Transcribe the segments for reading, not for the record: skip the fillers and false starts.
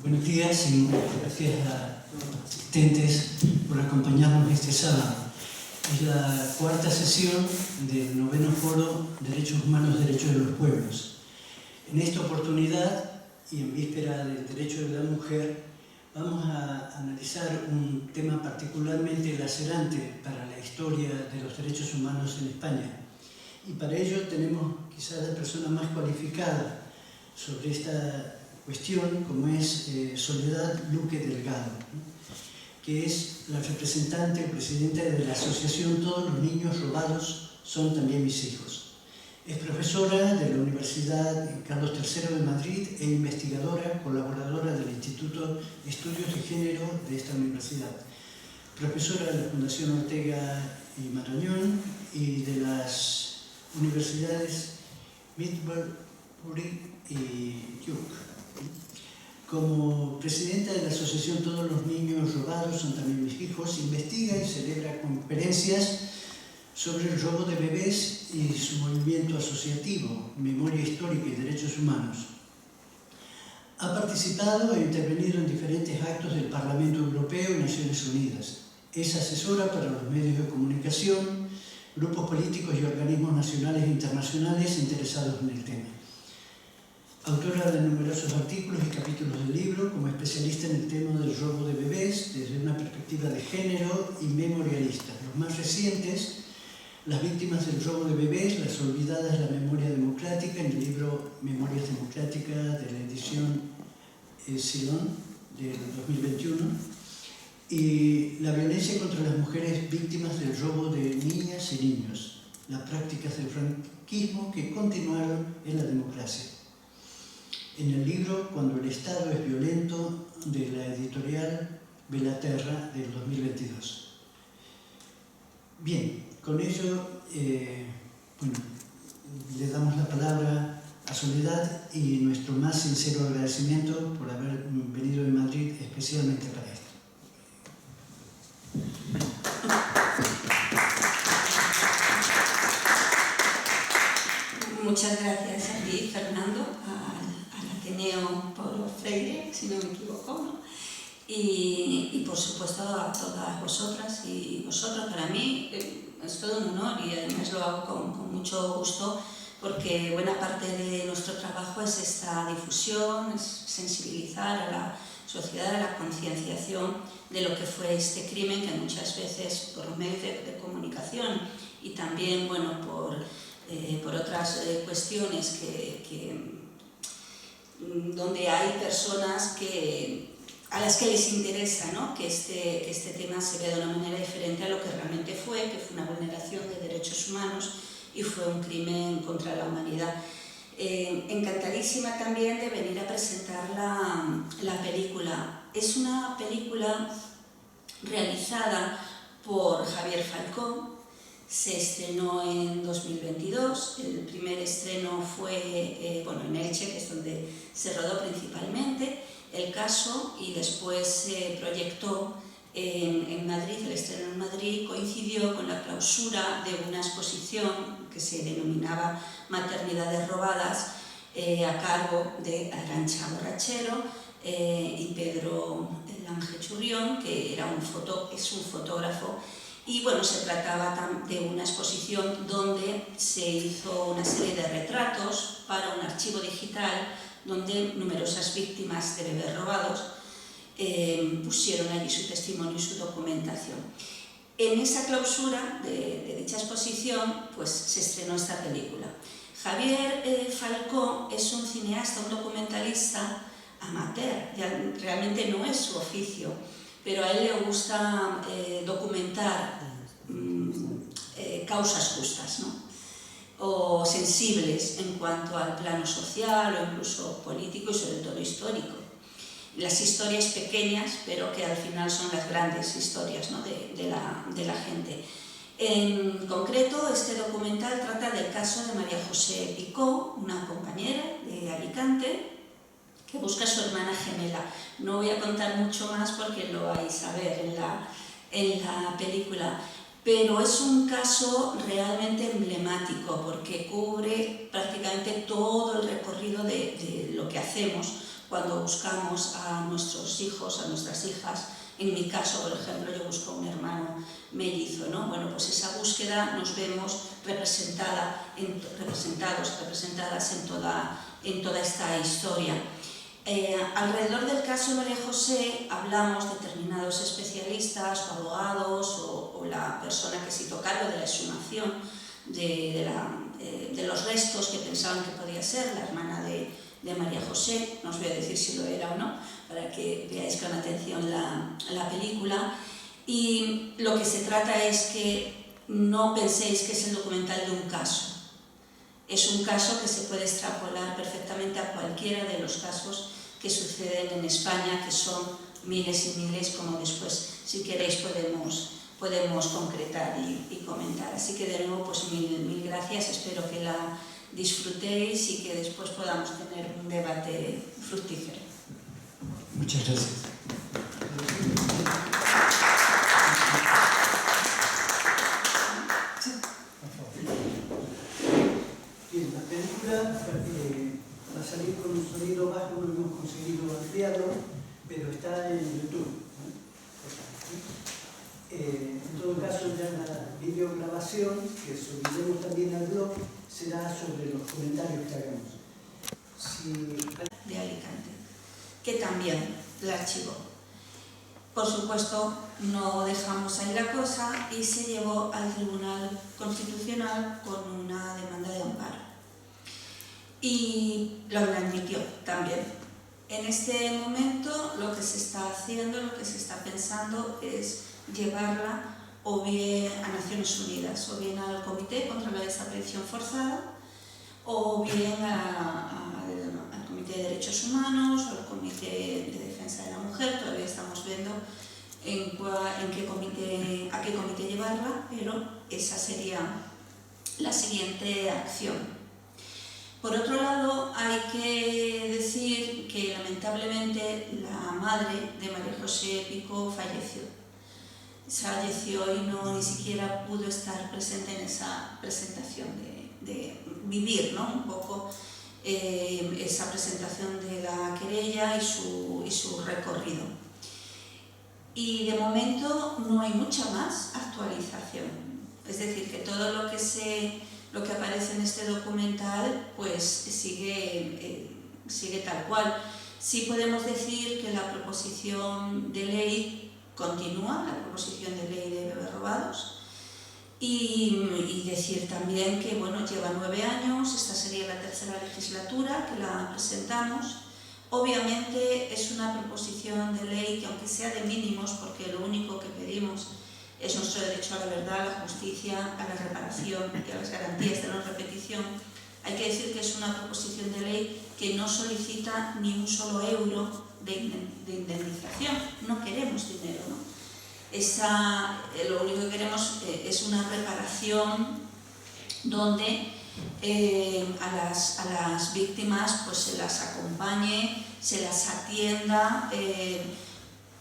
Buenos días y gracias a los asistentes por acompañarnos este sábado. Es la cuarta sesión del 9º Foro Derechos Humanos, Derechos de los Pueblos. En esta oportunidad, y en víspera del derecho de la mujer, vamos a analizar un tema particularmente lacerante para la historia de los derechos humanos en España. Y para ello tenemos quizás la persona más cualificada sobre esta cuestión, como es Soledad Luque Delgado, que es la representante o presidenta de la asociación Todos los niños robados son también mis hijos. Es profesora de la Universidad Carlos III de Madrid e investigadora, colaboradora del Instituto de Estudios de Género de esta universidad. Profesora de la Fundación Ortega y Marañón y de las universidades Middlebury y Duke. Como presidenta de la asociación Todos los niños robados son también mis hijos, investiga y celebra conferencias sobre el robo de bebés y su movimiento asociativo, memoria histórica y derechos humanos. Ha participado e intervenido en diferentes actos del Parlamento Europeo y Naciones Unidas. Es asesora para los medios de comunicación, grupos políticos y organismos nacionales e internacionales interesados en el tema. Autora de numerosos artículos y capítulos del libro, como especialista en el tema del robo de bebés desde una perspectiva de género y memorialista. Los más recientes, las víctimas del robo de bebés, las olvidadas de la memoria democrática, en el libro Memorias Democráticas de la edición Ceylon del 2021, y la violencia contra las mujeres víctimas del robo de niñas y niños, las prácticas del franquismo que continuaron en la democracia. En el libro Cuando el Estado es violento, de la editorial Belaterra del 2022. Bien, con ello le damos la palabra a Soledad y nuestro más sincero agradecimiento por haber venido de Madrid especialmente para esto. Muchas gracias a ti, Fernando, al Ateneo Paulo Freire, si no me equivoco, ¿no? Y por supuesto a todas vosotras y vosotros. Para mí es todo un honor y además lo hago con mucho gusto, porque buena parte de nuestro trabajo es esta difusión, es sensibilizar a la sociedad, a la concienciación de lo que fue este crimen, que muchas veces por los medios de comunicación y también por otras cuestiones donde hay personas a las que les interesa, ¿no?, que este tema se vea de una manera diferente a lo que realmente fue, que fue una vulneración de derechos humanos y fue un crimen contra la humanidad. Encantadísima también de venir a presentar la película. Es una película realizada por Javier Falcó. Se estrenó en 2022, el primer estreno fue en Elche, que es donde se rodó principalmente el caso, y después se proyectó en Madrid. El estreno en Madrid coincidió con la clausura de una exposición que se denominaba Maternidades Robadas, a cargo de Arantxa Borrachero y Pedro Lange Churrión, que es un fotógrafo. Y bueno, se trataba de una exposición donde se hizo una serie de retratos para un archivo digital donde numerosas víctimas de bebés robados pusieron allí su testimonio y su documentación. En esa clausura de dicha exposición pues se estrenó esta película. Javier Falcó es un cineasta, un documentalista amateur, realmente no es su oficio, pero a él le gusta documentar causas justas, ¿no?, o sensibles en cuanto al plano social o incluso político y sobre todo histórico. Las historias pequeñas, pero que al final son las grandes historias, ¿no?, de la gente. En concreto, este documental trata del caso de María José Picó, una compañera de Alicante, que busca a su hermana gemela. No voy a contar mucho más porque lo vais a ver en la película, pero es un caso realmente emblemático porque cubre prácticamente todo el recorrido de lo que hacemos cuando buscamos a nuestros hijos, a nuestras hijas. En mi caso, por ejemplo, yo busco un hermano mellizo, ¿no? Bueno, pues esa búsqueda nos vemos representadas en toda esta historia. Alrededor del caso de María José hablamos determinados especialistas o abogados o la persona que se hizo cargo de la exhumación de los restos que pensaban que podía ser la hermana de María José. No os voy a decir si lo era o no, para que veáis con atención la película. Y lo que se trata es que no penséis que es el documental de un caso. Es un caso que se puede extrapolar perfectamente a cualquiera de los casos que suceden en España, que son miles y miles, como después, si queréis, podemos concretar y comentar. Así que de nuevo, pues mil gracias, espero que la disfrutéis y que después podamos tener un debate fructífero. Muchas gracias. Bien, la película va a salir con un sonido bajo, no hemos conseguido ampliarlo, pero está en YouTube. En todo caso, ya la videograbación que subiremos también al blog será sobre los comentarios que hagamos. De Alicante, que también la archivó. Por supuesto, no dejamos ahí la cosa y se llevó al Tribunal Constitucional con una demanda de amparo. Y lo admitió también. En este momento lo que se está haciendo, lo que se está pensando es llevarla o bien a Naciones Unidas, o bien al Comité contra la Desaparición Forzada, o bien al Comité de Derechos Humanos o al Comité de Defensa de la Mujer. Todavía estamos viendo a qué comité llevarla, pero esa sería la siguiente acción. Por otro lado, hay que decir que lamentablemente la madre de María José Picó falleció y ni siquiera pudo estar presente en esa presentación de vivir, ¿no? Un poco esa presentación de la querella y su recorrido. Y de momento no hay mucha más actualización. Es decir, que todo lo que aparece en este documental pues sigue tal cual. Sí podemos decir que la proposición de ley continúa, la proposición de ley de bebés robados, y decir también que bueno, lleva 9 años, esta sería la tercera legislatura que la presentamos. Obviamente es una proposición de ley que, aunque sea de mínimos, porque lo único que pedimos es nuestro derecho a la verdad, a la justicia, a la reparación y a las garantías de no repetición, hay que decir que es una proposición de ley que no solicita ni un solo euro de indemnización. No queremos dinero, ¿no? Lo único que queremos es una reparación donde a las víctimas pues se las acompañe, se las atienda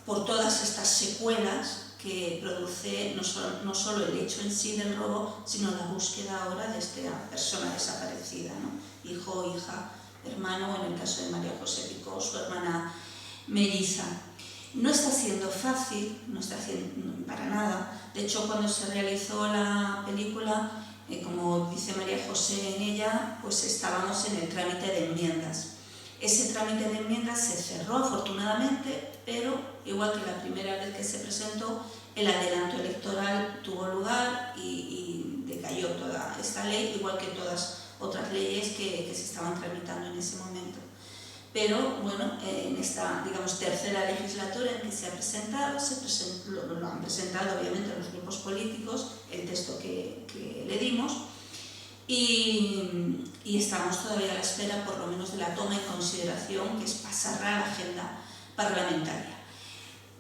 por todas estas secuelas que produce no solo el hecho en sí del robo, sino la búsqueda ahora de esta persona desaparecida, ¿no? Hijo, hija, hermano, o en el caso de María José Picó, su hermana melliza. No está siendo fácil, no está haciendo para nada. De hecho, cuando se realizó la película, como dice María José en ella, pues estábamos en el trámite de enmiendas. Ese trámite de enmiendas se cerró afortunadamente, pero igual que la primera vez que se presentó, el adelanto electoral tuvo lugar y decayó toda esta ley, igual que todas otras leyes que se estaban tramitando en ese momento. Pero bueno, en esta, digamos, tercera legislatura en que se ha presentado, lo han presentado obviamente los grupos políticos, el texto que le dimos, y estamos todavía a la espera por lo menos de la toma en consideración, que es pasar a la agenda parlamentaria.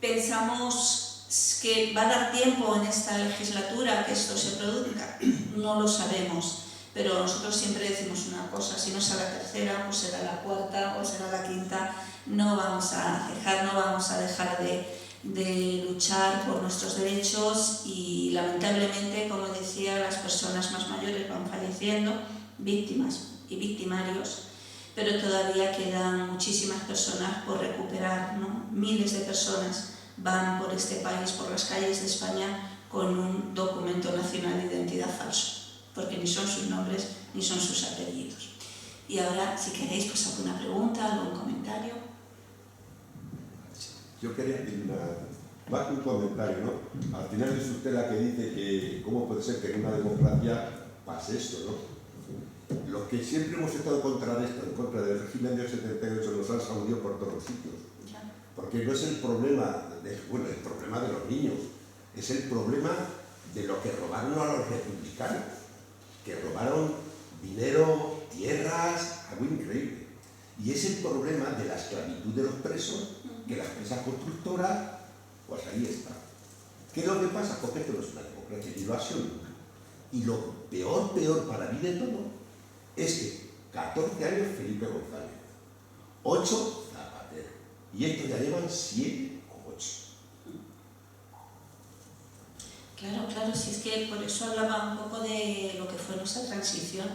Pensamos que va a dar tiempo en esta legislatura que esto se produzca, no lo sabemos. Pero nosotros siempre decimos una cosa: si no es a la tercera, pues será la cuarta o será la quinta. No vamos a dejar de luchar por nuestros derechos y lamentablemente, como decía, las personas más mayores van falleciendo, víctimas y victimarios, pero todavía quedan muchísimas personas por recuperar, ¿no? Miles de personas van por este país, por las calles de España, con un documento nacional de identidad falso, porque ni son sus nombres ni son sus apellidos. Y ahora, si queréis, pues alguna pregunta, algún comentario. Yo quería decir más que un comentario, ¿no? Al final es usted la que dice que cómo puede ser que en una democracia pase esto, ¿no? Los que siempre hemos estado contra de esto, en contra del régimen del 78, nos han sacudido por todos los sitios. Porque no es el problema, el problema de los niños, es el problema de lo que robaron a los republicanos, que robaron dinero, tierras, algo increíble. Y es el problema de la esclavitud de los presos, que las empresas constructoras, pues ahí está. ¿Qué es lo que pasa? Porque esto no es una democracia y lo ha sido nunca. Y lo peor para mí de todo es que 14 años Felipe González, 8 Zapatero, y estos ya llevan 7 o 8. Claro, si es que por eso hablaba un poco de lo que fue nuestra transición.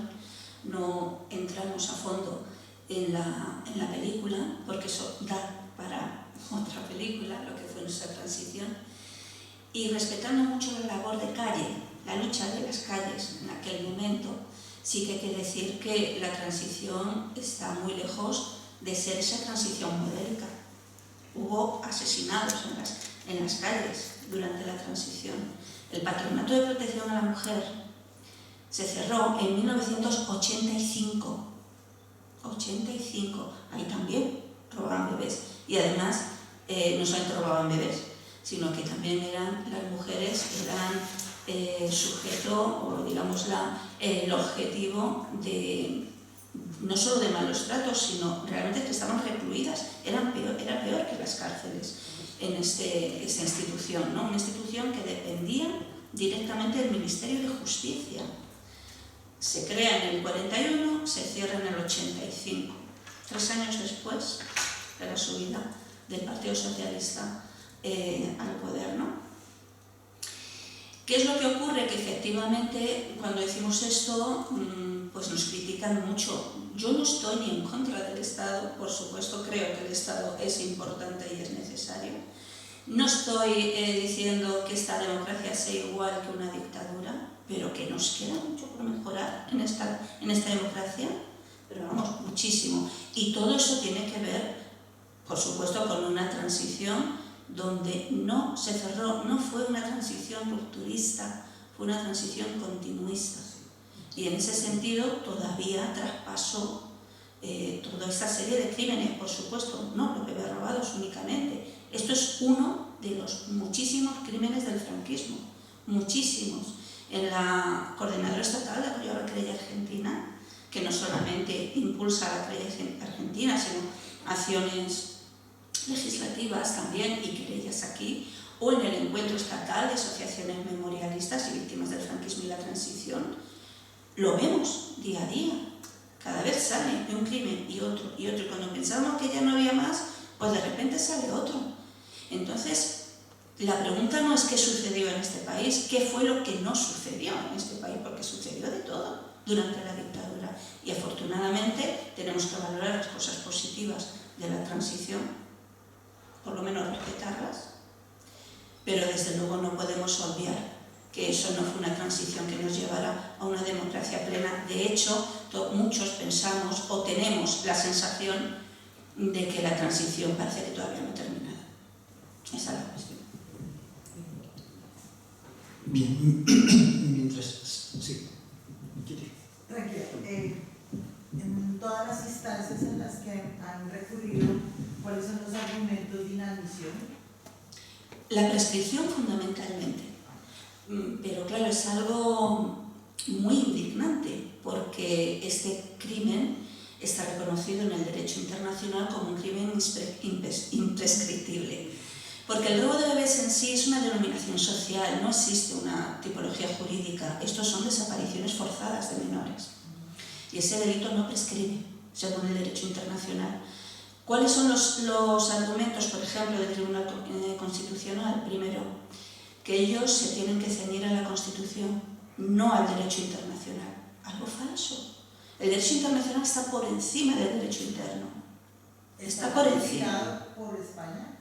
No entramos a fondo en la película, porque eso da para otra película, lo que fue nuestra transición. Y respetando mucho la labor de calle, la lucha de las calles en aquel momento, sí que hay que decir que la transición está muy lejos de ser esa transición modélica. Hubo asesinados en las calles durante la transición. El Patronato de Protección a la Mujer se cerró en 1985. 85. Ahí también robaban bebés. Y además, no solamente robaban bebés, sino que también las mujeres eran sujeto, o digamos el objetivo de no solo de malos tratos, sino realmente que estaban recluidas. Era peor que las cárceles en esta institución, ¿no? Una institución que dependía directamente del Ministerio de Justicia. Se crea en el 41, se cierra en el 85, 3 años después de la subida del Partido Socialista al poder, ¿no? ¿Qué es lo que ocurre? Que efectivamente cuando decimos esto, pues nos critican mucho. Yo no estoy ni en contra del Estado, por supuesto creo que el Estado es importante y es necesario. No estoy diciendo que esta democracia sea igual que una dictadura, pero que nos queda mucho por mejorar en esta democracia, pero vamos, muchísimo. Y todo eso tiene que ver, por supuesto, con una transición donde no se cerró, no fue una transición rupturista, fue una transición continuista. Y en ese sentido todavía traspasó toda esta serie de crímenes, por supuesto, no los bebés robados únicamente. Esto es uno de los muchísimos crímenes del franquismo, muchísimos. En la Coordinadora Estatal de Apoyo a la Querella Argentina, que no solamente impulsa la querella argentina, sino acciones legislativas también y querellas aquí, o en el Encuentro Estatal de Asociaciones Memorialistas y Víctimas del Franquismo y la Transición, lo vemos día a día. Cada vez sale un crimen y otro, y cuando pensábamos que ya no había más, pues de repente sale otro. Entonces, la pregunta no es qué sucedió en este país, qué fue lo que no sucedió en este país, porque sucedió de todo durante la dictadura. Y afortunadamente tenemos que valorar las cosas positivas de la transición, por lo menos respetarlas, pero desde luego no podemos obviar que eso no fue una transición que nos llevara a una democracia plena. De hecho, muchos pensamos o tenemos la sensación de que la transición parece que todavía no ha terminado. Esa es la cuestión. Bien, mientras... Sí. Tranquila. En todas las instancias en las que han recurrido, ¿cuáles son los argumentos de inadmisión? La prescripción fundamentalmente. Pero claro, es algo muy indignante porque este crimen está reconocido en el derecho internacional como un crimen imprescriptible. Porque el robo de bebés en sí es una denominación social, no existe una tipología jurídica. Estos son desapariciones forzadas de menores. Y ese delito no prescribe, según el derecho internacional. ¿Cuáles son los argumentos, por ejemplo, del Tribunal Constitucional? Primero, que ellos se tienen que ceñir a la Constitución, no al derecho internacional. Algo falso. El derecho internacional está por encima del derecho interno. Está por encima. ¿Por España?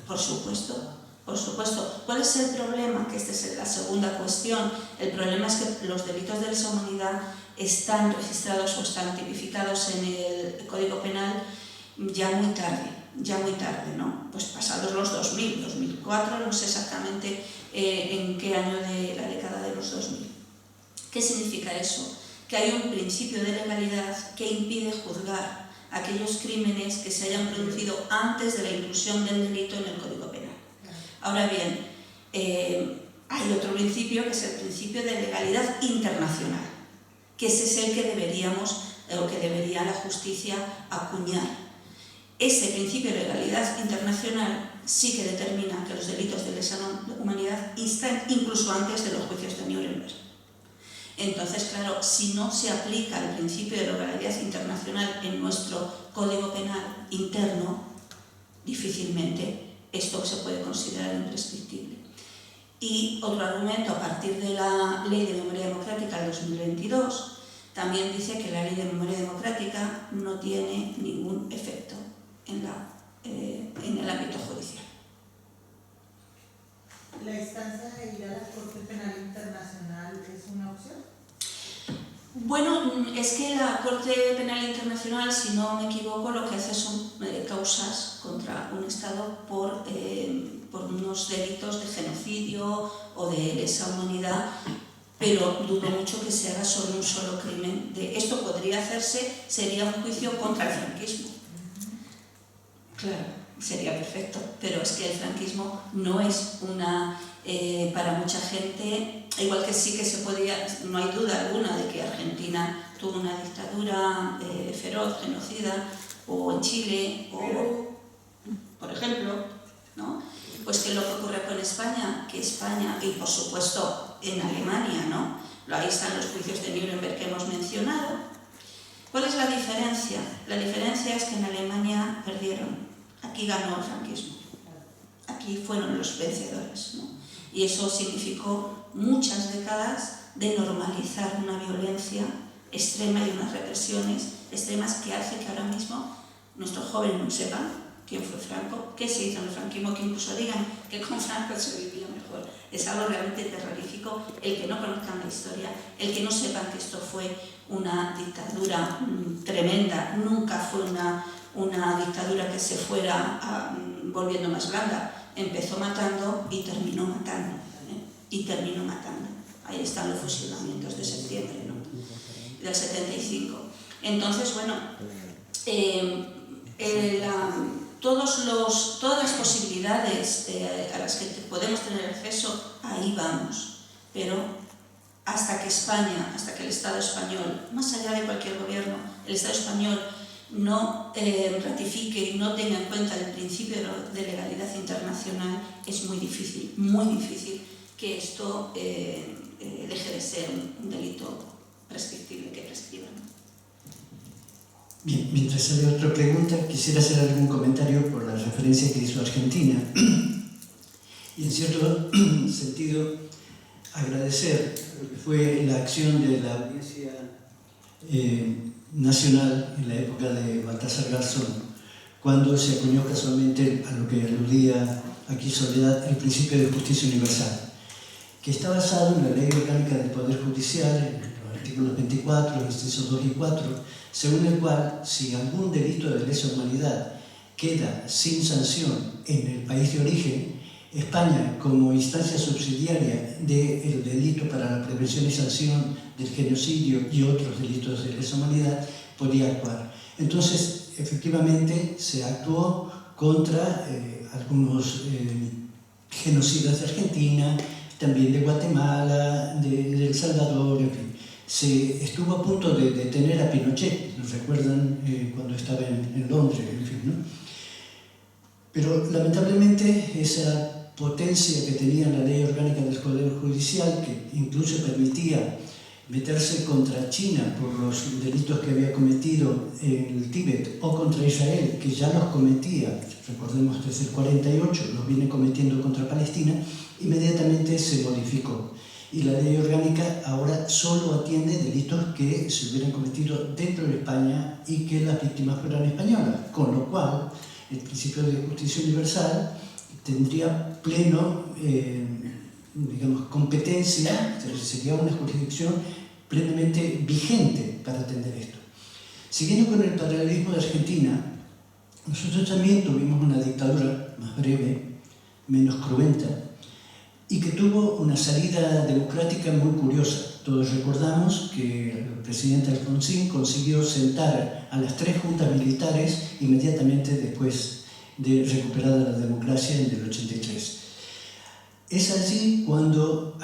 Por supuesto. Por supuesto. ¿Cuál es el problema? Que esta es la segunda cuestión. El problema es que los delitos de lesa humanidad están registrados o están tipificados en el Código Penal ya muy tarde, ¿no? Pues pasados los 2000, 2004, no sé exactamente en qué año de la década de los 2000. ¿Qué significa eso? Que hay un principio de legalidad que impide juzgar aquellos crímenes que se hayan producido antes de la inclusión del delito en el Código Penal. Ahora bien, hay otro principio que es el principio de legalidad internacional, que ese es el que debería la justicia acuñar. Ese principio de legalidad internacional sí que determina que los delitos de lesa humanidad están incluso antes de los juicios de Nuremberg. Entonces, claro, si no se aplica el principio de legalidad internacional en nuestro Código Penal interno, difícilmente esto se puede considerar imprescriptible. Y otro argumento, a partir de la Ley de Memoria Democrática del 2022, también dice que la Ley de Memoria Democrática no tiene ningún efecto en el ámbito judicial. ¿La instancia de ir a la Corte Penal Internacional es una opción? Bueno, es que la Corte Penal Internacional, si no me equivoco, lo que hace son causas contra un Estado por unos delitos de genocidio o de lesa humanidad, pero dudo mucho que se haga sobre un solo crimen. Esto podría hacerse, sería un juicio contra el franquismo. Claro, sería perfecto, pero es que el franquismo no es para mucha gente, igual que sí que se podía, no hay duda alguna de que Argentina tuvo una dictadura feroz, genocida, o en Chile, o por ejemplo, ¿no? Pues que lo que ocurre con España, que España, y por supuesto en Alemania, ¿no? Ahí están los juicios de Nuremberg que hemos mencionado. ¿Cuál es la diferencia? La diferencia es que en Alemania perdieron. Aquí ganó el franquismo. Aquí fueron los vencedores, ¿no? Y eso significó muchas décadas de normalizar una violencia extrema y unas represiones extremas que hace que ahora mismo nuestros jóvenes no sepan quién fue Franco, qué se hizo en el franquismo, que incluso digan que con Franco se vivía mejor. Es algo realmente terrorífico el que no conozcan la historia, el que no sepan que esto fue una dictadura tremenda, nunca fue una dictadura que se fuera volviendo más blanda. Empezó matando y terminó matando. Ahí están los fusilamientos de septiembre, ¿no? Del 75. Entonces, bueno, todas las posibilidades a las que podemos tener acceso, ahí vamos. Pero hasta que España, hasta que el Estado español, más allá de cualquier gobierno, el Estado español no ratifique y no tenga en cuenta el principio de legalidad internacional, es muy difícil que esto deje de ser un delito prescriptible, que prescriba. Bien, mientras sale otra pregunta, quisiera hacer algún comentario por la referencia que hizo Argentina y en cierto sentido agradecer lo que fue la acción de la Audiencia Nacional en la época de Baltasar Garzón, cuando se acuñó casualmente a lo que aludía aquí Soledad, el principio de justicia universal, que está basado en la Ley Orgánica del Poder Judicial, en los artículos 24, incisos 2 y 4, según el cual, si algún delito de lesa humanidad queda sin sanción en el país de origen, España, como instancia subsidiaria del delito para la prevención y sanción del genocidio y otros delitos de lesa humanidad, podía actuar. Entonces, efectivamente, se actuó contra algunos genocidas de Argentina, también de Guatemala, de El Salvador, en fin. Se estuvo a punto de detener a Pinochet, ¿nos recuerdan cuando estaba en Londres, en fin, ¿no? Pero lamentablemente esa potencia que tenía la Ley Orgánica del Poder Judicial, que incluso permitía meterse contra China por los delitos que había cometido en el Tíbet o contra Israel, que ya los cometía, recordemos desde el 48, los viene cometiendo contra Palestina, inmediatamente se modificó. Y la ley orgánica ahora solo atiende delitos que se hubieran cometido dentro de España y que las víctimas fueran españolas, con lo cual el principio de justicia universal tendría pleno, competencia, sería una jurisdicción plenamente vigente para atender esto. Siguiendo con el paralelismo de Argentina, nosotros también tuvimos una dictadura más breve, menos cruenta, y que tuvo una salida democrática muy curiosa. Todos recordamos que el presidente Alfonsín consiguió sentar a las 3 juntas militares inmediatamente después de recuperada la democracia en el 83. Es allí cuando,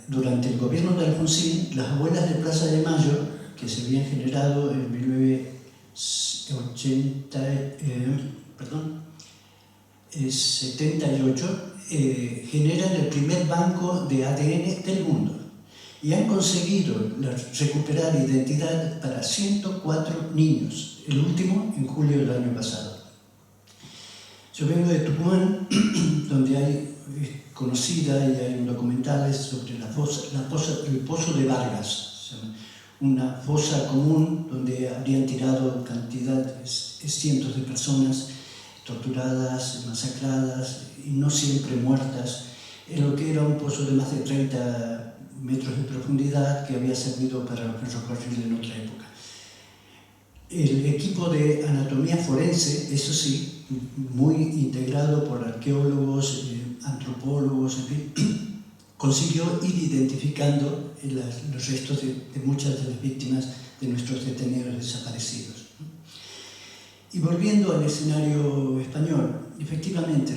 durante el gobierno de Alfonsín, las abuelas de Plaza de Mayo, que se habían generado en 1978, generan el primer banco de ADN del mundo y han conseguido recuperar identidad para 104 niños, el último en julio del año pasado. Yo vengo de Tucumán, donde hay conocida y hay documentales sobre el Pozo de Vargas, una fosa común donde habrían tirado cientos de personas torturadas, masacradas y no siempre muertas, en lo que era un pozo de más de 30 metros de profundidad que había servido para el ferrocarril en otra época. El equipo de anatomía forense, eso sí, muy integrado por arqueólogos, antropólogos, en fin, consiguió ir identificando los restos de muchas de las víctimas de nuestros detenidos desaparecidos. Y volviendo al escenario español, efectivamente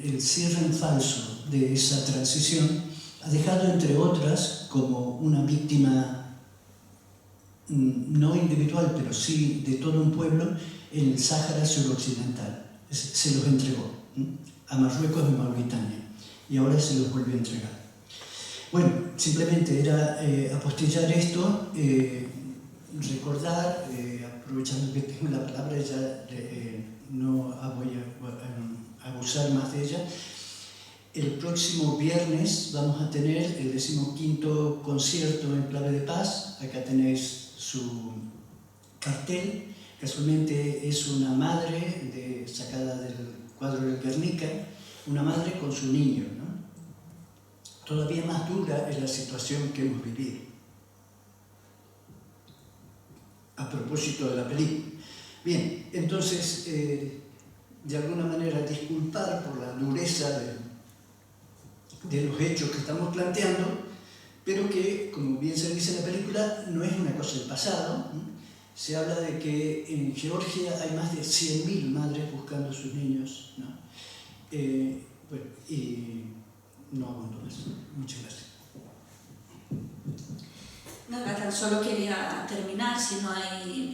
el cierre en falso de esa transición ha dejado, entre otras, como una víctima no individual, pero sí de todo un pueblo, en el Sáhara suroccidental. Se los entregó a Marruecos y Mauritania, y ahora se los vuelve a entregar. Bueno, simplemente era apostillar esto, recordar, aprovechando que tengo la palabra, ya no voy a abusar más de ella. El próximo viernes vamos a tener el 15º concierto en Clave de Paz. Acá tenéis su cartel. Casualmente es una madre sacada del cuadro del Guernica, una madre con su niño, ¿no? Todavía más dura es la situación que hemos vivido. A propósito de la película. Bien, entonces, de alguna manera, disculpar por la dureza de los hechos que estamos planteando, pero que, como bien se dice en la película, no es una cosa del pasado. Se habla de que en Georgia hay más de 100.000 madres buscando a sus niños, ¿no? Bueno, y no abundo más. Muchas gracias. Nada, tan solo quería terminar, si no hay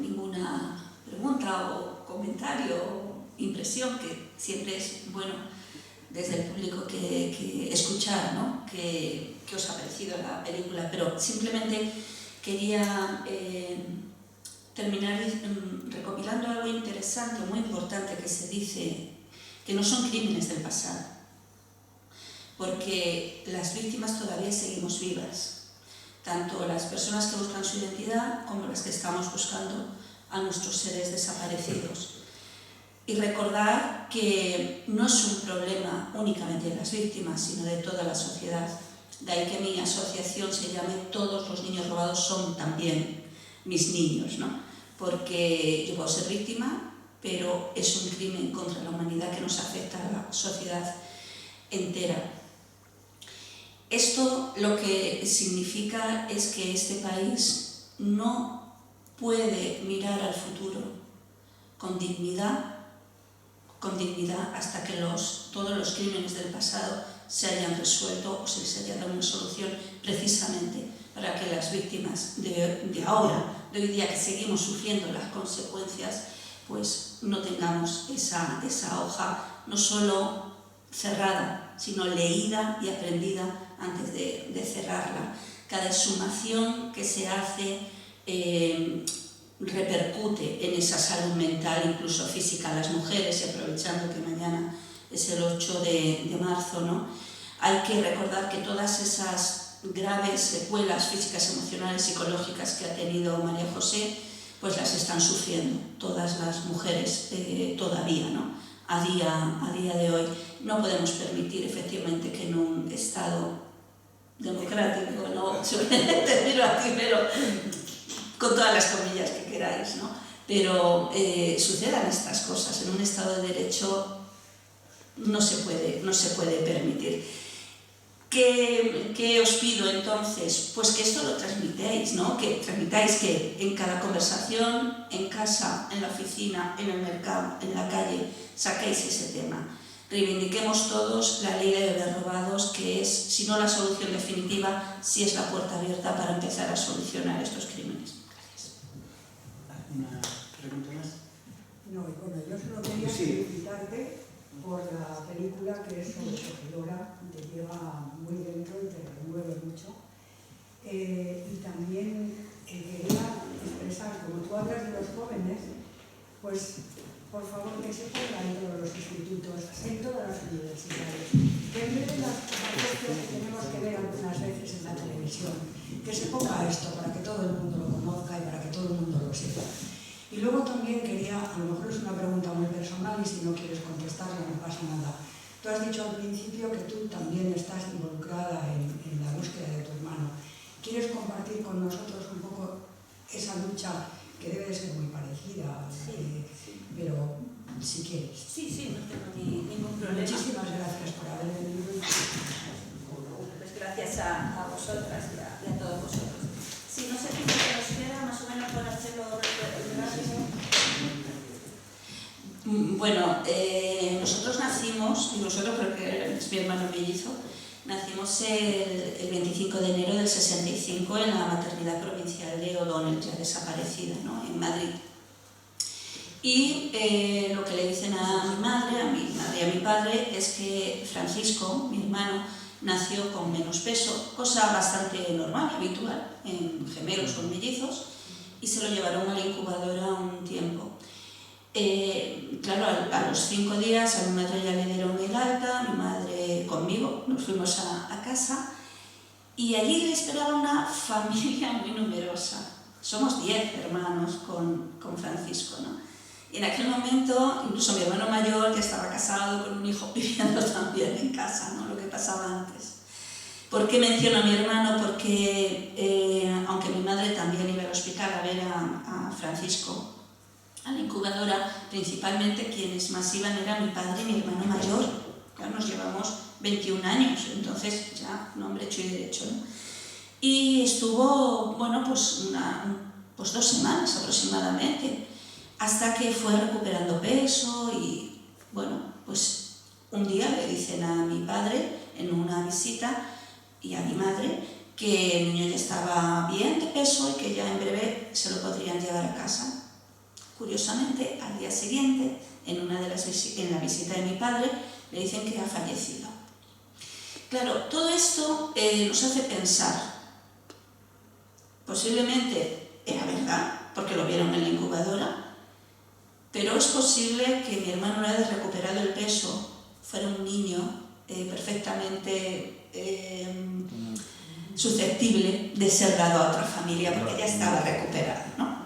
ninguna pregunta o comentario o impresión, que siempre es bueno desde el público que escuchar, ¿no? ¿Qué os ha parecido la película? Pero simplemente quería terminar recopilando algo interesante, muy importante, que se dice que no son crímenes del pasado, porque las víctimas todavía seguimos vivas, tanto las personas que buscan su identidad como las que estamos buscando a nuestros seres desaparecidos. Y recordar que no es un problema únicamente de las víctimas, sino de toda la sociedad. De ahí que mi asociación se llame Todos los niños robados son también mis niños, ¿no? Porque yo puedo ser víctima, pero es un crimen contra la humanidad que nos afecta a la sociedad entera. Esto lo que significa es que este país no puede mirar al futuro con dignidad hasta que todos los crímenes del pasado se hayan resuelto o se les haya dado una solución, precisamente para que las víctimas de ahora, de hoy día, que seguimos sufriendo las consecuencias, pues no tengamos esa hoja no solo cerrada, sino leída y aprendida antes de cerrarla. cada exhumación que se hace repercute en esa salud mental, incluso física, a las mujeres, y aprovechando que mañana es el 8 de marzo, ¿no? Hay que recordar que todas esas graves secuelas físicas, emocionales, psicológicas que ha tenido María José, pues las están sufriendo todas las mujeres todavía, ¿no? A día de hoy. No podemos permitir efectivamente que en un Estado democrático, no te miro a ti, pero con todas las comillas que queráis, ¿no? Pero sucedan estas cosas. En un Estado de Derecho no se puede permitir. ¿Qué os pido entonces? Pues que esto lo transmitáis, ¿no? Que transmitáis que en cada conversación, en casa, en la oficina, en el mercado, en la calle, saquéis ese tema. Reivindiquemos todos la ley de bebés robados, que es, si no la solución definitiva, sí es la puerta abierta para empezar a solucionar estos crímenes. Gracias. ¿Alguna pregunta más? No, bueno, yo solo quería felicitarte por la película, que es sobrecogedora, te lleva muy dentro y te remueve mucho. Y también quería expresar, como tú hablas de los jóvenes, pues por favor que se ponga en todos los institutos, en todas las universidades, que en vez de las cosas que tenemos que ver algunas veces en la televisión, que se ponga esto para que todo el mundo lo conozca y para que todo el mundo lo sepa. Y luego también quería, a lo mejor es una pregunta muy personal y si no quieres contestarla no pasa nada. Tú has dicho al principio que tú también estás involucrada en la búsqueda de tu hermano. ¿Quieres compartir con nosotros un poco esa lucha que debe ser muy parecida? Sí. Pero si quieres. Sí, no tengo ningún problema. Muchísimas gracias por haber venido. Pues gracias a vosotras y a todos vosotros. Si no sé qué nos queda, más o menos por hacerlo rápido. Bueno, nosotros nacimos, y nosotros creo que es mi hermano mellizo, nacimos el 25 de enero del 65 en la maternidad provincial de O'Donnell, ya desaparecida, ¿no? En Madrid. Y lo que le dicen a mi madre y a mi padre es que Francisco, mi hermano, nació con menos peso, cosa bastante normal, habitual, en gemelos o en mellizos, y se lo llevaron a la incubadora un tiempo. Claro, a los 5 días a mi madre ya le dieron el alta, mi madre conmigo, nos fuimos a casa, y allí le esperaba una familia muy numerosa. Somos 10 hermanos con Francisco, ¿no? Y en aquel momento, incluso mi hermano mayor, que estaba casado con un hijo, viviendo también en casa, ¿no? Lo que pasaba antes. ¿Por qué menciono a mi hermano? Porque, aunque mi madre también iba al hospital a ver a Francisco, a la incubadora, principalmente quienes más iban eran mi padre y mi hermano mayor. Claro, nos llevamos 21 años, entonces ya un hombre hecho y derecho, ¿no? Y estuvo, bueno, pues 2 semanas aproximadamente, hasta que fue recuperando peso y, bueno, pues un día le dicen a mi padre en una visita y a mi madre que el niño ya estaba bien de peso y que ya en breve se lo podrían llevar a casa. Curiosamente, al día siguiente, en la visita de mi padre, le dicen que ha fallecido. Claro, todo esto nos hace pensar, posiblemente era verdad, porque lo vieron en la incubadora, pero es posible que mi hermano, una vez recuperado el peso, fuera un niño perfectamente susceptible de ser dado a otra familia, porque ya estaba recuperado, ¿no?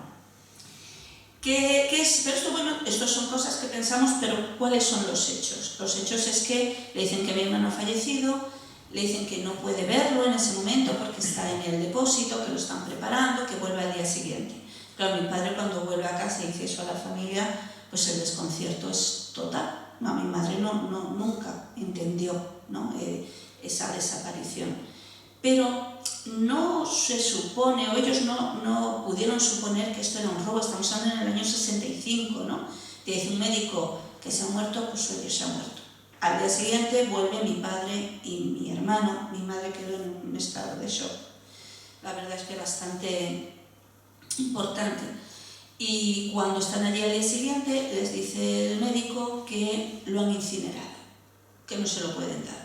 ¿Qué es? Pero esto, bueno, estas son cosas que pensamos, pero ¿cuáles son los hechos? Los hechos es que le dicen que mi hermano ha fallecido, le dicen que no puede verlo en ese momento porque está en el depósito, que lo están preparando, que vuelve al día siguiente. Claro, mi padre cuando vuelve a casa y dice eso a la familia, pues el desconcierto es total. No, mi madre nunca entendió, ¿no? Esa desaparición. Pero no se supone, o ellos no pudieron suponer que esto era un robo. Estamos hablando en el año 65, ¿no? Te dice un médico que se ha muerto, pues oye, se ha muerto. Al día siguiente vuelve mi padre y mi hermano. Mi madre quedó en un estado de shock. La verdad es que bastante importante. Y cuando están allí al día siguiente, les dice el médico que lo han incinerado, que no se lo pueden dar.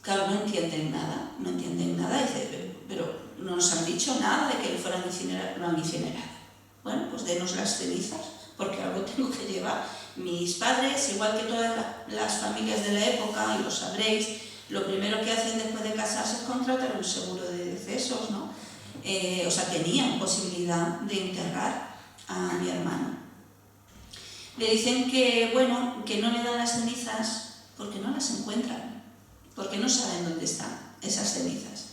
Claro, no entienden nada, dice, pero no nos han dicho nada de que le fueran a incinerar, lo han incinerado. Bueno, pues denos las cenizas, porque algo tengo que llevar. Mis padres, igual que todas las familias de la época, y lo sabréis, lo primero que hacen después de casarse es contratar un seguro de decesos, ¿no? O sea, tenían posibilidad de enterrar a mi hermano. Le dicen que, bueno, que no le dan las cenizas porque no las encuentran, porque no saben dónde están esas cenizas.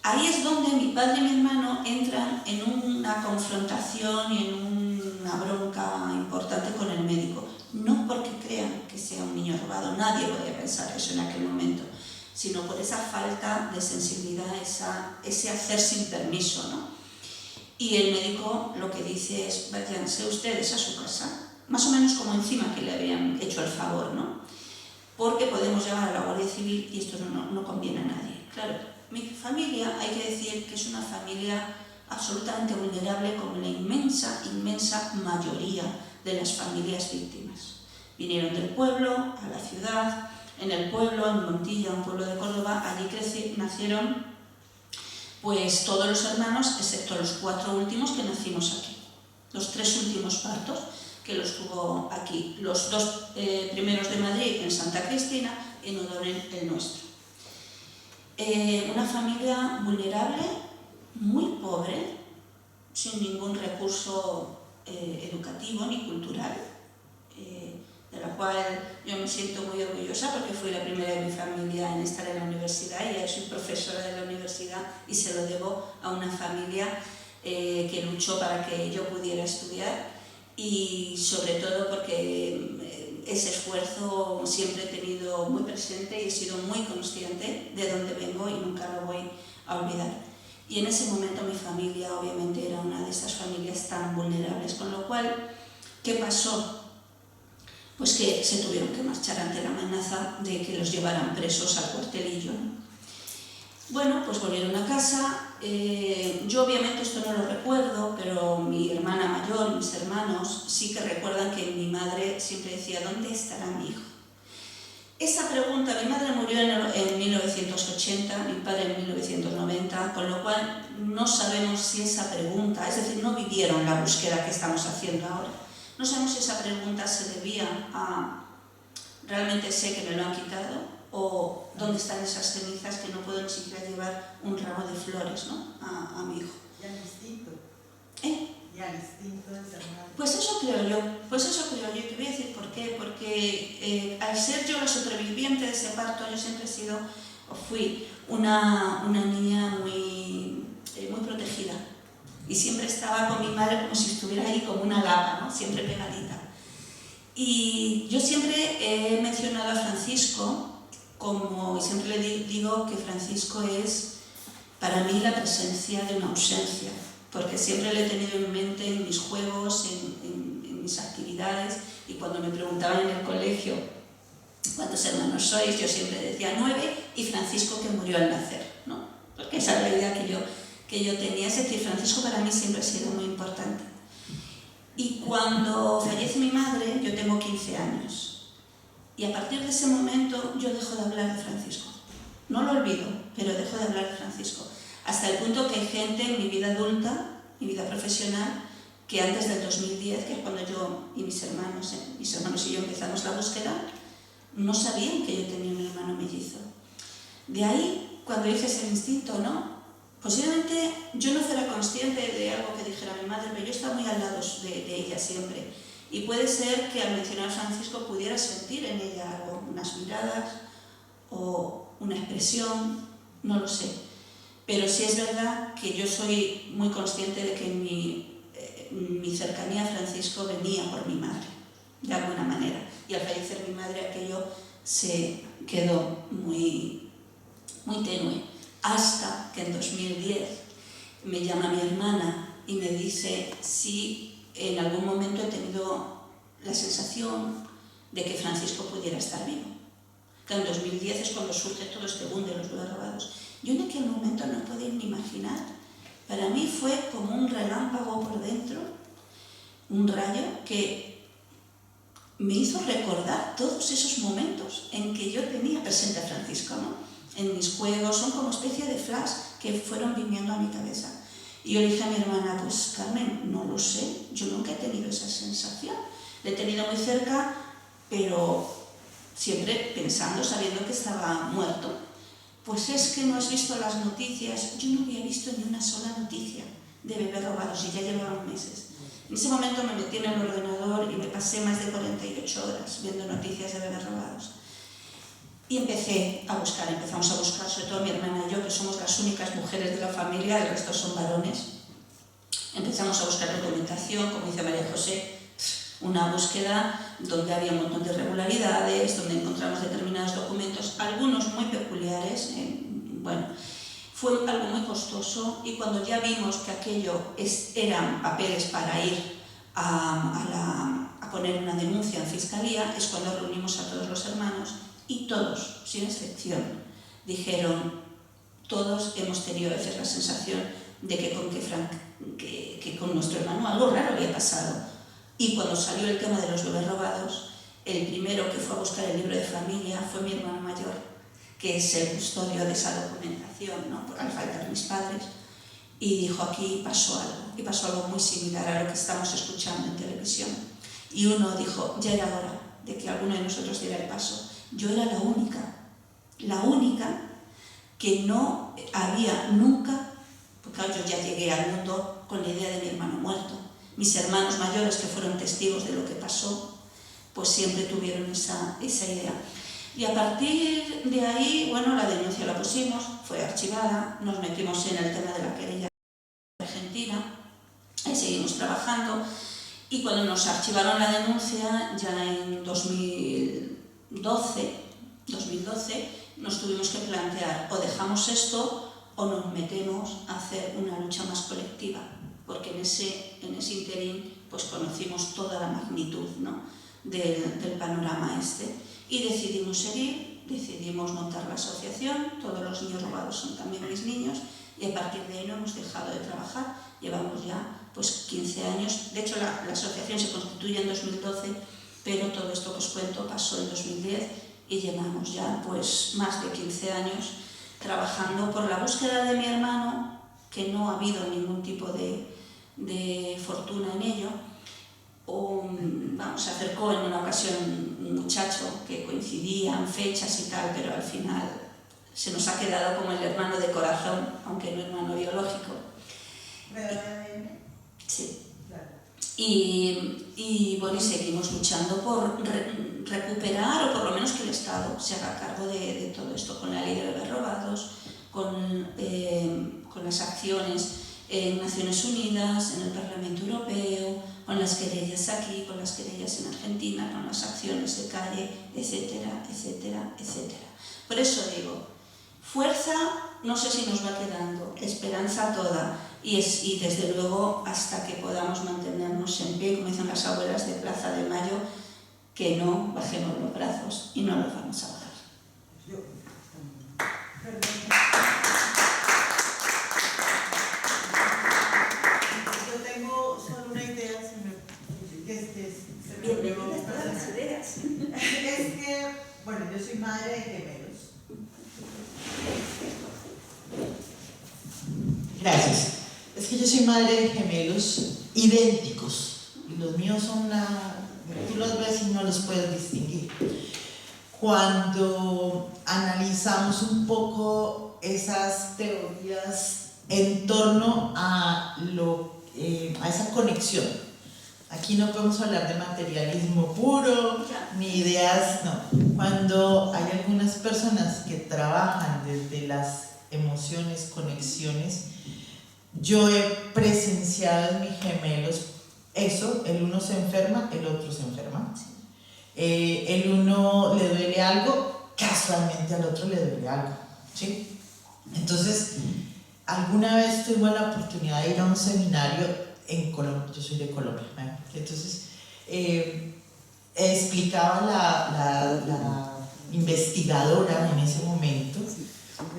Ahí es donde mi padre y mi hermano entran en una confrontación y en una bronca importante con el médico. No porque crean que sea un niño robado, nadie podía pensar eso en aquel momento, sino por esa falta de sensibilidad, ese hacer sin permiso, ¿no? Y el médico lo que dice es, váyanse ustedes a su casa, más o menos como encima que le habían hecho el favor, ¿no? Porque podemos llamar a la Guardia Civil y esto no conviene a nadie. Claro, mi familia, hay que decir que es una familia absolutamente vulnerable como la inmensa mayoría de las familias víctimas. Vinieron del pueblo a la ciudad, en el pueblo, en Montilla, un pueblo de Córdoba, allí nacieron pues todos los hermanos, excepto los 4 últimos que nacimos aquí. Los 3 últimos partos que los tuvo aquí. Los 2 primeros de Madrid, en Santa Cristina, y en Odón, el nuestro. Una familia vulnerable, muy pobre, sin ningún recurso educativo ni cultural, de la cual yo me siento muy orgullosa porque fui la primera de mi familia en estar en la universidad y ya soy profesora de la universidad y se lo debo a una familia que luchó para que yo pudiera estudiar y sobre todo porque ese esfuerzo siempre he tenido muy presente y he sido muy consciente de dónde vengo y nunca lo voy a olvidar. Y en ese momento mi familia obviamente era una de esas familias tan vulnerables, con lo cual, ¿qué pasó? Pues que se tuvieron que marchar ante la amenaza de que los llevaran presos al cuartelillo, ¿no? Bueno, pues volvieron a casa. Yo obviamente esto no lo recuerdo, pero mi hermana mayor y mis hermanos sí que recuerdan que mi madre siempre decía, ¿dónde estará mi hijo? Esa pregunta, mi madre murió en 1980, mi padre en 1990, con lo cual no sabemos si esa pregunta, es decir, no vivieron la búsqueda que estamos haciendo ahora. No sabemos si esa pregunta se debía a realmente sé que me lo han quitado o dónde están esas cenizas que no puedo ni siquiera llevar un ramo de flores, ¿no? a mi hijo. Y al instinto. Y al instinto de ser madre. Pues eso creo yo. Y te voy a decir por qué. Porque al ser yo la superviviente de ese parto, yo siempre fui una niña muy protegida. Y siempre estaba con mi madre como si estuviera ahí como una lapa, ¿no? Siempre pegadita. Y yo siempre he mencionado a Francisco y siempre le digo que Francisco es para mí la presencia de una ausencia, porque siempre le he tenido en mente en mis juegos, en mis actividades, y cuando me preguntaban en el colegio cuántos hermanos sois, yo siempre decía 9 y Francisco que murió al nacer, ¿no? Porque esa es la idea que yo tenía, es decir, Francisco para mí siempre ha sido muy importante. Y cuando fallece mi madre, yo tengo 15 años. Y a partir de ese momento yo dejo de hablar de Francisco. No lo olvido, pero dejo de hablar de Francisco. Hasta el punto que hay gente en mi vida adulta, mi vida profesional, que antes del 2010, que es cuando yo y mis hermanos y yo empezamos la búsqueda, no sabían que yo tenía un hermano mellizo. De ahí, cuando hice ese instinto, ¿no? Posiblemente yo no fuera consciente de algo que dijera mi madre, pero yo estaba muy al lado de ella siempre. Y puede ser que al mencionar a Francisco pudiera sentir en ella algo, unas miradas o una expresión, no lo sé. Pero sí es verdad que yo soy muy consciente de que mi cercanía a Francisco venía por mi madre, de alguna manera. Y al fallecer mi madre aquello se quedó muy, muy tenue. Hasta que en 2010 me llama mi hermana y me dice si en algún momento he tenido la sensación de que Francisco pudiera estar vivo. Que en 2010 es cuando surge todo este boom de los bebés robados. Yo en aquel momento no podía ni imaginar. Para mí fue como un relámpago por dentro, un rayo que me hizo recordar todos esos momentos en que yo tenía presente a Francisco, ¿no? en mis juegos, son como especie de flash que fueron viniendo a mi cabeza. Y yo le dije a mi hermana, pues Carmen, no lo sé, yo nunca he tenido esa sensación. La he tenido muy cerca, pero siempre pensando, sabiendo que estaba muerto. Pues es que no has visto las noticias. Yo no había visto ni una sola noticia de bebés robados y ya llevaban meses. En ese momento me metí en el ordenador y me pasé más de 48 horas viendo noticias de bebés robados. Y empezamos a buscar, sobre todo mi hermana y yo, que somos las únicas mujeres de la familia, el resto son varones. Empezamos a buscar documentación, como dice María José, una búsqueda donde había un montón de irregularidades, donde encontramos determinados documentos, algunos muy peculiares. Bueno, fue algo muy costoso, y cuando ya vimos que aquello eran papeles para ir a poner una denuncia en fiscalía, es cuando reunimos a todos los hermanos, y todos, sin excepción, dijeron, todos hemos tenido a veces la sensación de que con nuestro hermano algo raro había pasado. Y cuando salió el tema de los bebés robados, el primero que fue a buscar el libro de familia fue mi hermano mayor, que es el custodio de esa documentación, ¿no? Al faltar mis padres, y dijo, aquí pasó algo, y pasó algo muy similar a lo que estamos escuchando en televisión. Y uno dijo, ya era hora de que alguno de nosotros diera el paso. Yo era la única que no había nunca, porque yo ya llegué al mundo con la idea de mi hermano muerto. Mis hermanos mayores, que fueron testigos de lo que pasó, pues siempre tuvieron esa idea. Y a partir de ahí, bueno, la denuncia la pusimos, fue archivada, nos metimos en el tema de la querella argentina, ahí seguimos trabajando, y cuando nos archivaron la denuncia, ya en 2012, nos tuvimos que plantear, o dejamos esto o nos metemos a hacer una lucha más colectiva, porque en ese interín pues conocimos toda la magnitud, ¿no? del panorama este, y decidimos seguir, decidimos montar la asociación. Todos los niños robados son también mis niños, y a partir de ahí no hemos dejado de trabajar. Llevamos ya pues 15 años, de hecho la asociación se constituye en 2012, pero todo esto que os cuento pasó en 2010, y llevamos ya pues más de 15 años trabajando por la búsqueda de mi hermano, que no ha habido ningún tipo de fortuna en ello. Se acercó en una ocasión un muchacho que coincidía en fechas y tal, pero al final se nos ha quedado como el hermano de corazón, aunque no hermano biológico. Sí. Y bueno, y seguimos luchando por recuperar, o por lo menos que el Estado se haga cargo de todo esto, con la ley de bebés robados, con las acciones en Naciones Unidas, en el Parlamento Europeo, con las querellas aquí, con las querellas en Argentina, con las acciones de calle, etcétera, etcétera, etcétera. Por eso digo, fuerza no sé si nos va quedando, esperanza toda, y desde luego hasta que podamos mantenernos en pie, como dicen las abuelas de Plaza de Mayo, que no bajemos los brazos, y no los vamos a bajar. Yo tengo solo una idea, Bienvenidas todas las ideas. Es que, bueno, yo soy madre de gemelos. Gracias. Es que yo soy madre de gemelos idénticos, y los míos son tú los ves y no los puedes distinguir. Cuando analizamos un poco esas teorías en torno a esa conexión, aquí no podemos hablar de materialismo puro, ni ideas, no. Cuando hay algunas personas que trabajan desde las emociones, conexiones, yo he presenciado en mis gemelos eso, el uno se enferma, el otro se enferma. El uno le duele algo, casualmente al otro le duele algo, ¿sí? Entonces, alguna vez tuve la oportunidad de ir a un seminario en Colombia, yo soy de Colombia, ¿eh? Entonces explicaba la investigadora en ese momento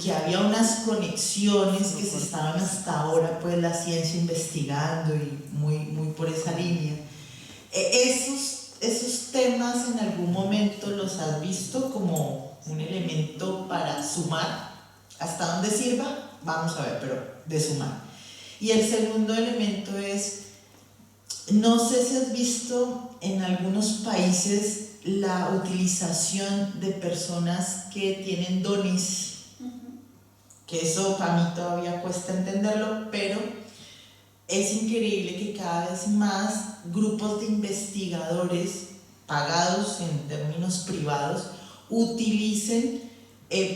que había unas conexiones que se estaban hasta ahora, pues la ciencia investigando, y muy por esa línea. Esos temas en algún momento los has visto como un elemento para sumar Hasta donde sirva, vamos a ver, pero de sumar. Y el segundo elemento es, no sé si has visto en algunos países la utilización de personas que tienen dones, que eso para mí todavía cuesta entenderlo, pero es increíble que cada vez más grupos de investigadores pagados en términos privados utilicen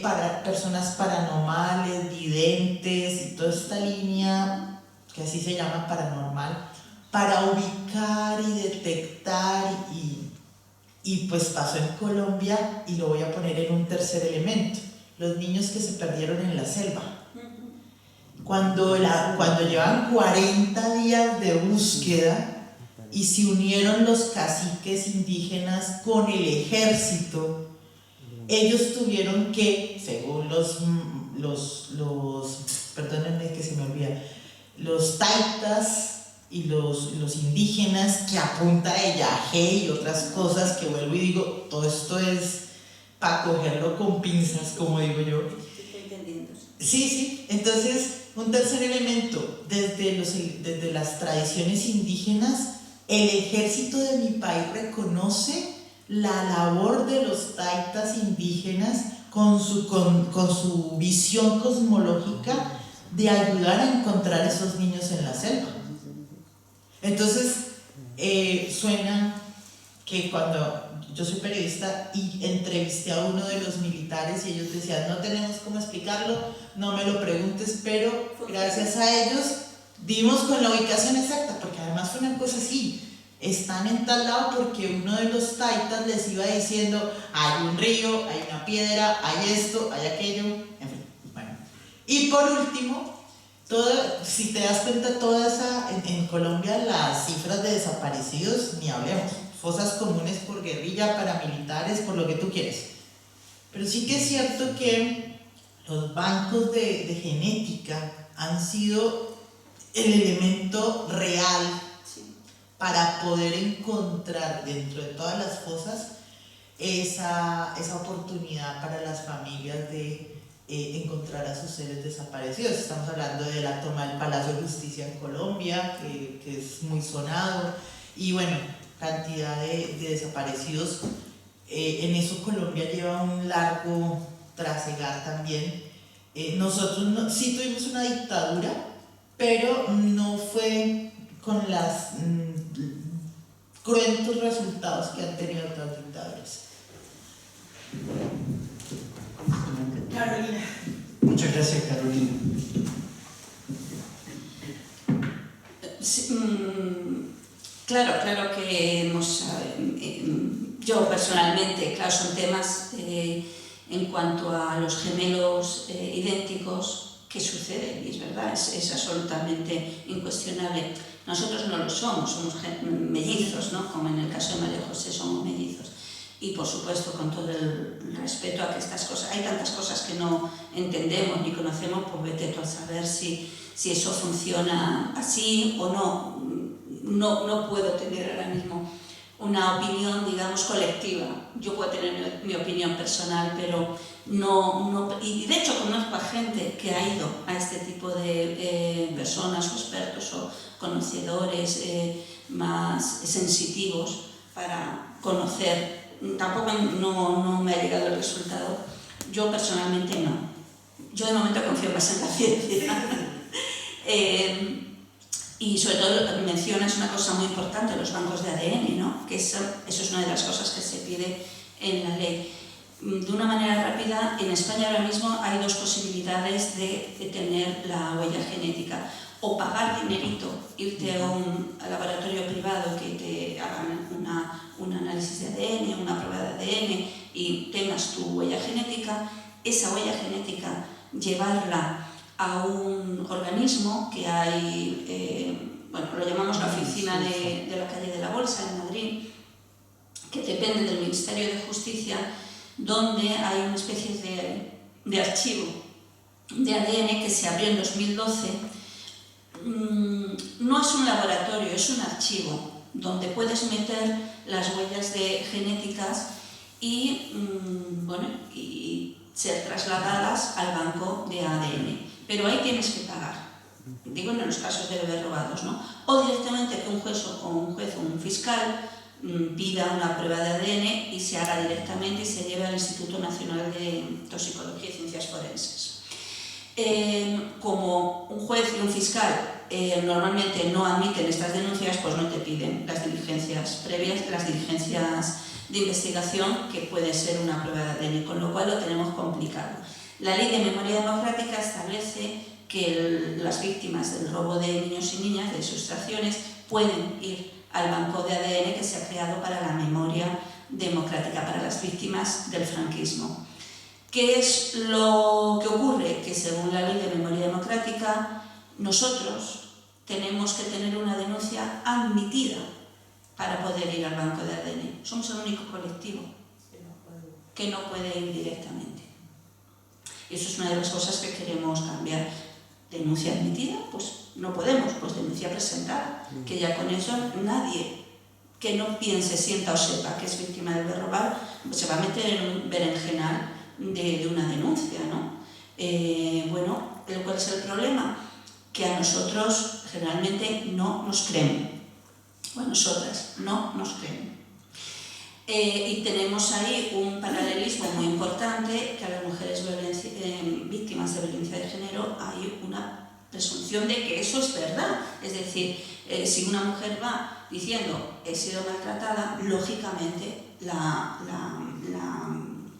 para personas paranormales, videntes y toda esta línea que así se llama paranormal, para ubicar y detectar y pues pasó en Colombia, y lo voy a poner en un tercer elemento, los niños que se perdieron en la selva. Cuando llevan 40 días de búsqueda y se unieron los caciques indígenas con el ejército, ellos tuvieron que, según perdónenme que se me olvida, los taitas y los indígenas, que a punta de yagé y otras cosas, que vuelvo y digo, todo esto es para cogerlo con pinzas, como digo yo. Estoy entendiendo. Sí, entonces un tercer elemento, desde las tradiciones indígenas, el ejército de mi país reconoce la labor de los taitas indígenas con su visión cosmológica de ayudar a encontrar esos niños en la selva. Entonces, suena que cuando yo soy periodista y entrevisté a uno de los militares y ellos decían, no tenemos cómo explicarlo, no me lo preguntes, pero gracias a ellos dimos con la ubicación exacta, porque además fue una cosa así, están en tal lado porque uno de los taitas les iba diciendo, hay un río, hay una piedra, hay esto, hay aquello, en fin, bueno. Y por último, si te das cuenta, en Colombia las cifras de desaparecidos, ni hablemos, fosas comunes por guerrilla, paramilitares, por lo que tú quieres. Pero sí que es cierto que los bancos de genética han sido el elemento real para poder encontrar dentro de todas las fosas esa oportunidad para las familias de encontrar a sus seres desaparecidos. Estamos hablando de la toma del Palacio de Justicia en Colombia, que es muy sonado, y bueno, cantidad de desaparecidos. En eso Colombia lleva un largo trasegar también. Nosotros sí tuvimos una dictadura, pero no fue con las cruentos resultados que han tenido otras dictaduras. Carolina. Muchas gracias, Carolina. Sí, claro que hemos, yo personalmente, claro, son temas en cuanto a los gemelos idénticos que suceden, y es verdad, es absolutamente incuestionable. Nosotros no lo somos mellizos, ¿no? Como en el caso de María José somos mellizos. Y por supuesto, con todo el respeto a que estas cosas, hay tantas cosas que no entendemos ni conocemos, pues vete tú a saber si eso funciona así o no. No puedo tener ahora mismo una opinión, digamos, colectiva. Yo puedo tener mi opinión personal, pero no. Y de hecho conozco a gente que ha ido a este tipo de personas o expertos o conocedores más sensitivos para conocer. Tampoco no me ha llegado el resultado. Yo personalmente no. Yo de momento confío más en la ciencia. Y sobre todo mencionas una cosa muy importante, los bancos de ADN, ¿no? Que eso es una de las cosas que se pide en la ley. De una manera rápida, en España ahora mismo hay dos posibilidades de tener la huella genética. O pagar dinerito, irte a un laboratorio privado que te hagan un análisis de ADN, una prueba de ADN y tengas tu huella genética, esa huella genética llevarla a un organismo que hay, lo llamamos la oficina de la calle de la Bolsa en Madrid, que depende del Ministerio de Justicia, donde hay una especie de archivo de ADN que se abrió en 2012. No es un laboratorio, es un archivo donde puedes meter las huellas genéticas y ser trasladadas al banco de ADN. Pero ahí tienes que pagar. Digo en los casos de bebés robados, ¿no? O directamente que un juez o un fiscal pida una prueba de ADN y se haga directamente y se lleve al Instituto Nacional de Toxicología y Ciencias Forenses. Como un juez y un fiscal normalmente no admiten estas denuncias, pues no te piden las diligencias previas, las diligencias de investigación, que puede ser una prueba de ADN, con lo cual lo tenemos complicado. La Ley de Memoria Democrática establece que las víctimas del robo de niños y niñas, de sustracciones, pueden ir al banco de ADN que se ha creado para la memoria democrática, para las víctimas del franquismo. ¿Qué es lo que ocurre? Que según la Ley de Memoria Democrática, nosotros tenemos que tener una denuncia admitida para poder ir al banco de ADN. Somos el único colectivo que no puede ir directamente. Y eso es una de las cosas que queremos cambiar. Denuncia admitida, pues no podemos, pues denuncia presentada, que ya con eso nadie que no piense, sienta o sepa que es víctima del robar, pues se va a meter en un berenjenal de una denuncia, ¿no? Bueno, ¿cuál es el problema? Que a nosotros generalmente no nos creen, o a nosotras no nos creen. Y tenemos ahí un paralelismo muy importante, que a las mujeres víctimas de violencia de género hay una presunción de que eso es verdad. Es decir, si una mujer va diciendo he sido maltratada, lógicamente la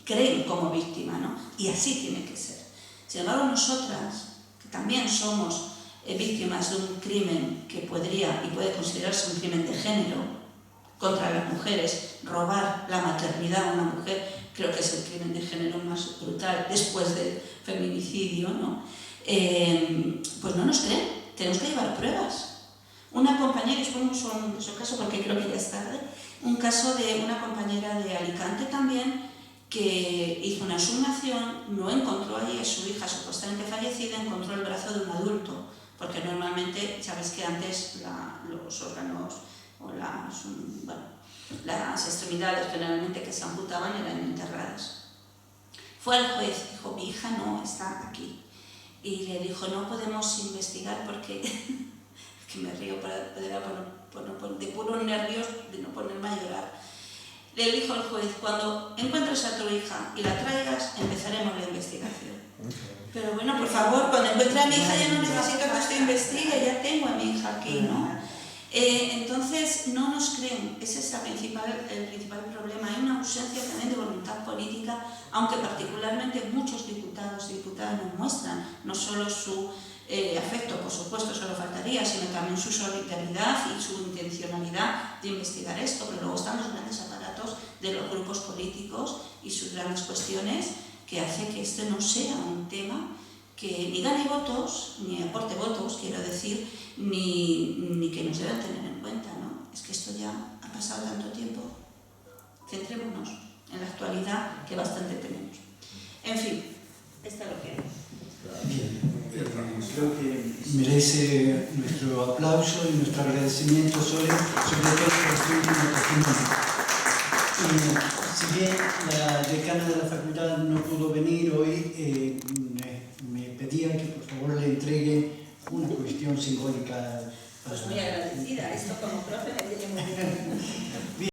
creen como víctima, ¿no? Y así tiene que ser. Sin embargo, nosotras, que también somos víctimas de un crimen que podría y puede considerarse un crimen de género, contra las mujeres, robar la maternidad a una mujer, creo que es el crimen de género más brutal después del feminicidio, ¿no? Pues no nos creen, tenemos que llevar pruebas. Una compañera, y ponemos un caso porque creo que ya es tarde, un caso de una compañera de Alicante también, que hizo una exhumación, no encontró allí a su hija supuestamente fallecida, encontró el brazo de un adulto, porque normalmente, sabes que antes los órganos o las extremidades generalmente que se amputaban eran enterradas. Fue al juez, dijo, mi hija no está aquí. Y le dijo, no podemos investigar porque, que me río de puros nervios, de no ponerme a llorar. Le dijo al juez, cuando encuentres a tu hija y la traigas, empezaremos la investigación. Pero bueno, por favor, cuando encuentre a mi hija ya no necesito que usted investigue, ya tengo a mi hija aquí, ¿no? Entonces, no nos creen, ese es el principal problema. Hay una ausencia también de voluntad política, aunque particularmente muchos diputados y diputadas nos muestran no solo su afecto, por supuesto, solo faltaría, sino también su solidaridad y su intencionalidad de investigar esto, pero luego están los grandes aparatos de los grupos políticos y sus grandes cuestiones que hace que este no sea un tema que ni gane votos, ni aporte votos, quiero decir, ni que nos deban tener en cuenta, ¿no? Es que esto ya ha pasado tanto tiempo. Centrémonos en la actualidad, que bastante tenemos. En fin, esto es lo que es. Bien. Creo que merece nuestro aplauso y nuestro agradecimiento sobre todo por su último testimonio. Si bien la decana de la facultad no pudo venir hoy, me pedían que por favor le entregue una cuestión simbólica. Pues muy agradecida, esto como profe me tiene muy bien.